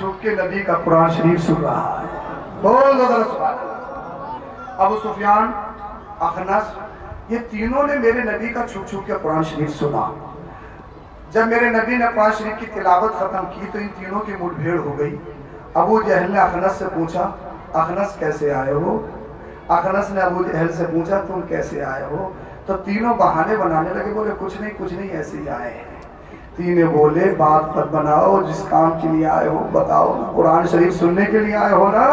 छुप के नबी का कुरान शरीफ सुन रहा है। बोल दो जरा सुभान अल्लाह। अबू सुफियान, अखनस, ये तीनों ने मेरे नबी का छुप छुप के कुरान शरीफ सुना। जब मेरे नबी ने कुरान शरीफ की तिलावत खत्म की तो इन तीनों की मुठभेड़ हो गई। अबू जहल ने अखनस से पूछा, अखनस कैसे आए हो? अखनस ने अबू जहल से पूछा, तुम कैसे आए हो? तो तीनों बहाने बनाने लगे, बोले कुछ नहीं ऐसे ही आए हैं। तीनों बोले बात मत बनाओ, जिस काम के लिए आए हो बताओ ना, कुरान शरीफ सुनने के लिए आए हो ना,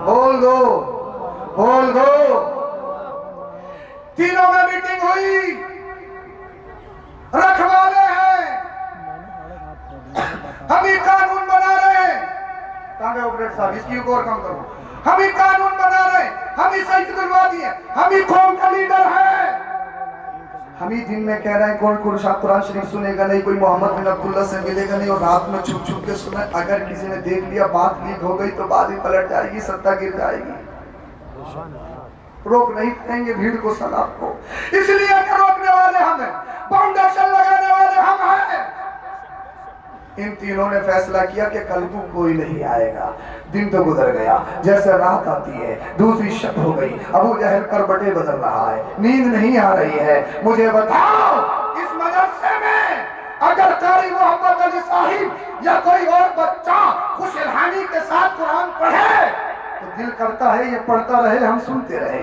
बोल दो बोल दो। तीनों में मीटिंग हुई, रखवाले हैं, हम ही कानून बना रहे हैं। कहां गए ऑपरेटर साहब, इसकी और कम करो। हम ही कानून बना रहे हैं, हम ही सैयदुलवादी हैं, हम ही कौम का लीडर है। हम ही दिन में कह रहे हैं कौन कुरान शरीफ सुनेगा नहीं, कोई मोहम्मद बिन अब्दुल्ला से मिलेगा नहीं, और रात में छुप छुप के सुना। अगर किसी ने देख लिया, बात लीक हो गई तो बात ही पलट जाएगी, सत्ता गिर जाएगी। रोक नहीं पाएंगे भीड़ को, सलाब को। इसलिए अगर रोकने वाले हम हैं, फाउंडेशन लगाने वाले हम हैं। इन तीनों ने फैसला किया कि कल को कोई नहीं आएगा। दिन तो गुजर गया, जैसे रात आती है दूसरी शब हो गई। अबू जहल करबटे बदल रहा है, नींद नहीं आ रही है। मुझे बताओ, इस मदरसे में अगर कारी मोहम्मद अली साहिब या कोई और बच्चा खुश इल्हामी के साथ कुरान पढ़े तो दिल करता है ये पढ़ता रहे, हम सुनते रहे।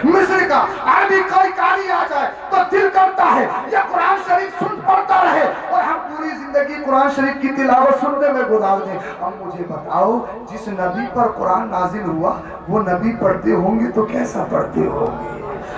मिस्र का अरबी कोई कारी आ जाए तो दिल करता है ये कुरान शरीफ सुन पढ़ता रहे, और हम पूरी जिंदगी कुरान शरीफ की तिलावत सुनने में गुजार दें। अब मुझे बताओ, जिस नबी पर कुरान नाजिल हुआ वो नबी पढ़ते होंगे तो कैसा पढ़ते होंगे?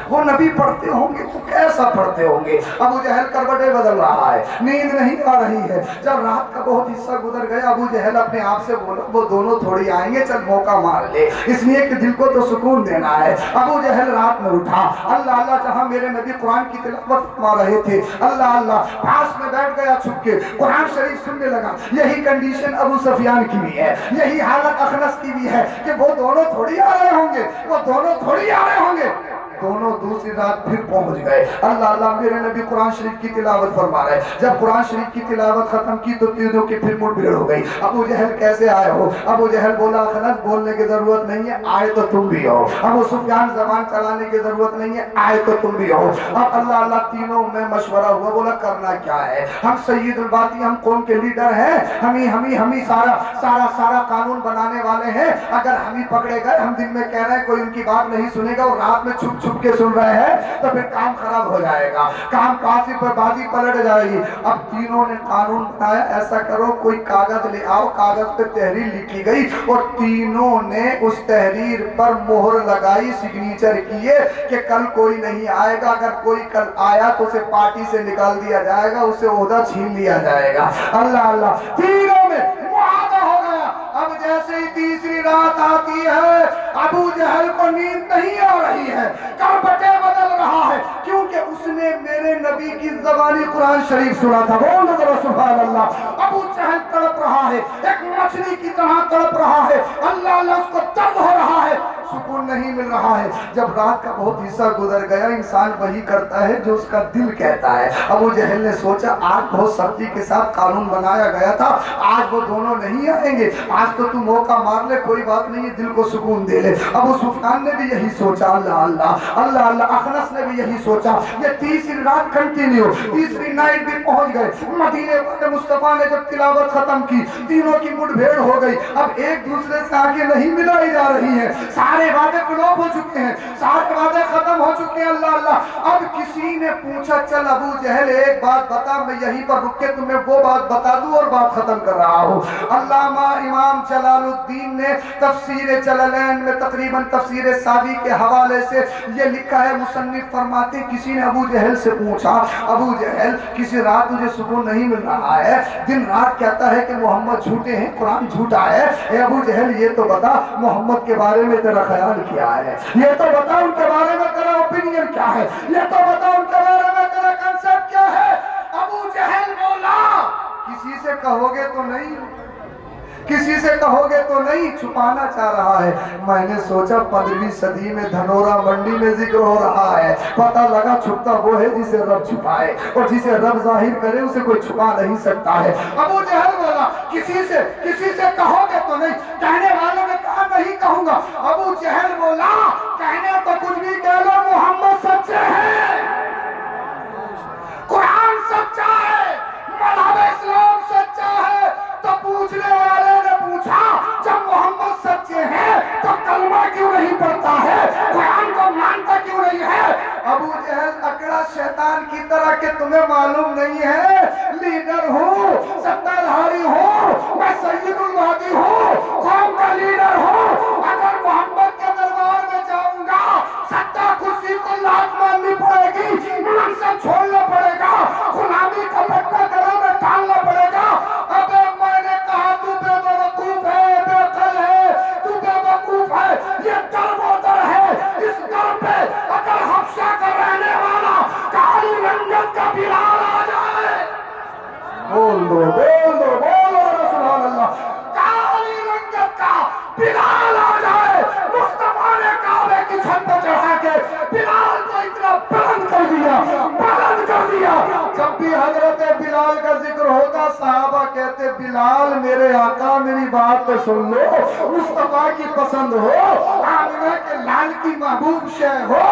वो नबी पढ़ते होंगे तो कैसा पढ़ते होंगे? अबू जहल करवटे बदल रहा है, नींद नहीं आ रही है। जब रात का बहुत हिस्सा गुजर गया, अबू जहल अपने आप से बोला वो दोनों थोड़ी आएंगे, चल मौका मार ले, इसलिए कि दिल को तो सुकून देना है। अबू जहल रात में उठा, अल्लाह अल्लाह, जहां मेरे नबी कुरान की तिलावत फरमा रहे थे, अल्लाह अल्लाह, पास में बैठ गया छुप के, कुरान शरीफ सुनने लगा। यही कंडीशन अबू सुफियान की भी है, यही हालत अखनस की भी है कि वो दोनों थोड़ी आ रहे होंगे, वो दोनों थोड़ी आ रहे होंगे। दोनों दूसरी रात फिर पहुंच गए। अल्लाह अल्लाह, मेरे नबी कुरान शरीफ की तिलावत फरमा रहे। जब कुरान शरीफ की तिलावत खत्म की तो तीनों की फिर मुठभेड़ हो गई। अबू जहल कैसे आए हो? अबू जहल बोला, खनस बोलने की जरूरत नहीं है, आए तो तुम भी हो। अबू सुफियान जबान चलाने की जरूरत नहीं है, आए तो तुम भी हो। अब अल्लाह अल्लाह, तीनों में मशवरा हुआ। बोला करना क्या है, हम सैयदुलवादी, हम कौम के लीडर हैं, हम ही सारा कानून बनाने वाले हैं। अगर हम ही पकड़े गए, हम दिन में कह रहे हैं कोई उनकी बात नहीं सुनेगा, और रात में छुप के सुन रहे हैं, तो फिर काम खराब हो जाएगा, काम पासी पर बाजी पलट जाएगी। अब तीनों ने कानून बनाया, ऐसा करो कोई कागज ले आओ। कागज पे तहरीर लिखी गई और तीनों ने उस तहरीर पर मोहर लगाई, सिग्नेचर किए कि कल कोई नहीं आएगा, अगर कोई कल आया तो उसे पार्टी से निकाल दिया जाएगा, उसे ओहदा छीन लिया जाएगा। अल्लाह अल्लाह, तीनों में मुआहदा हो गया। अब जैसे ही तीसरी रात आती है, अबू जहल को नींद नहीं आ रही है, करवटें बदल रहा है, क्योंकि उसने मेरे नबी की ज़बानी कुरान शरीफ सुना था। बोल दो सुभान अल्लाह। अबू जहल तड़प रहा है, एक मछली की तरह तड़प रहा है। अल्लाह अल्लाह, उसको दर्द हो रहा है, सुकून नहीं मिल रहा है। जब रात का बहुत हिस्सा गुजर गया, इंसान वही करता है जो उसका दिल कहता है। अबू जहल ने सोचा आज बहुत सख्ती के साथ कानून बनाया गया था, आज वो दोनों नहीं आएंगे, आज तो तू मौका मार ले, कोई बात नहीं है, दिल को सुकून दे ले। अबू सुफियान ने भी यही सोचा, अल्लाह अल्लाह अल्लाह अल्लाह। अखनस ने भी यही सोचा। ये तीसरी रात कंटिन्यू, तीसरी नाइट भी पहुंच गए। मदीने वाले मुस्तफा ने जब तिलावत खत्म की, तीनों की मुठभेड़ हो गई। अब एक दूसरे से आगे नहीं मिलाई जा रही है, सारे वादे क्लोब हो चुके हैं, सारे वादे खत्म हो चुके हैं। अल्लाह अल्लाह। अब किसी ने पूछा, चल अबू जहल एक बात बता, मैं यहीं पर रुक के तुम्हें वो बात बता दूं और बात खत्म कर रहा हूँ। अल्लामा इमाम जलालुद्दीन ने तफसीर जलालैन में तकरीबन तफसीर सावी के हवाले से ये लिखा है, मुसन्निफ फरमाते, किसी ने अबू जहल से पूछा, अबू जहल किसी रात मुझे सुकून नहीं मिल रहा है, दिन रात कहता है कि मोहम्मद झूठे हैं, कुरान झूठा है। ए अबू जहल, ये तो बता मोहम्मद के बारे में तेरा ख्याल क्या है, ये तो बता उनके बारे में तेरा ओपिनियन क्या है, ये तो बता उनके बारे में तेरा कंसेप्ट क्या है। अबू जहल बोला, किसी से कहोगे तो नहीं, किसी से कहोगे तो नहीं, छुपाना चाह रहा है। मैंने सोचा 15वीं सदी में धनोरा मंडी में जिक्र हो रहा है, पता लगा छुपता वो है जिसे रब छुपाए, और जिसे रब जाहिर करे उसे कोई छुपा नहीं सकता है। अबू जहल बोला, किसी से कहोगे क्यों नहीं पढ़ता है, कुरान को मानता क्यों नहीं है? अबू जहल अकड़ा शैतान की तरह के तुम्हें मालूम नहीं है, लीडर हूँ, सत्ताधारी हूँ, मैं सैयदुल महदी हूँ, कौम का लीडर हूँ। अगर मोहम्मद के दरबार में जाऊंगा, सत्ता कुर्सी को लात मारनी पड़ेगी, मनसब छोड़ना पड़ेगा, गुलामी का पट्टा गला में डालना पड़ेगा। अबे मैंने कहा तू बेवकूफ है, बेअक्ल है, तू बेवकूफ है, ये डर वो डर है, इस डर पे अगर हफ्सा का रहने वाला काली रंगत का बिलाल आ जाए, बोल दो सुभान अल्लाह, काली रंगत का बिलाल आ जाए, मुस्तफा ने काबे की छत पर चढ़ा के बिलाल को इतना बुलंद कर दिया। जब भी हजरत बिलाल का जिक्र होता, सहाबा कहते बिलाल मेरे आका मेरी बात तो सुन लो, मुस्तफा की पसंद हो, आमिना के लाल की महबूब शय हो,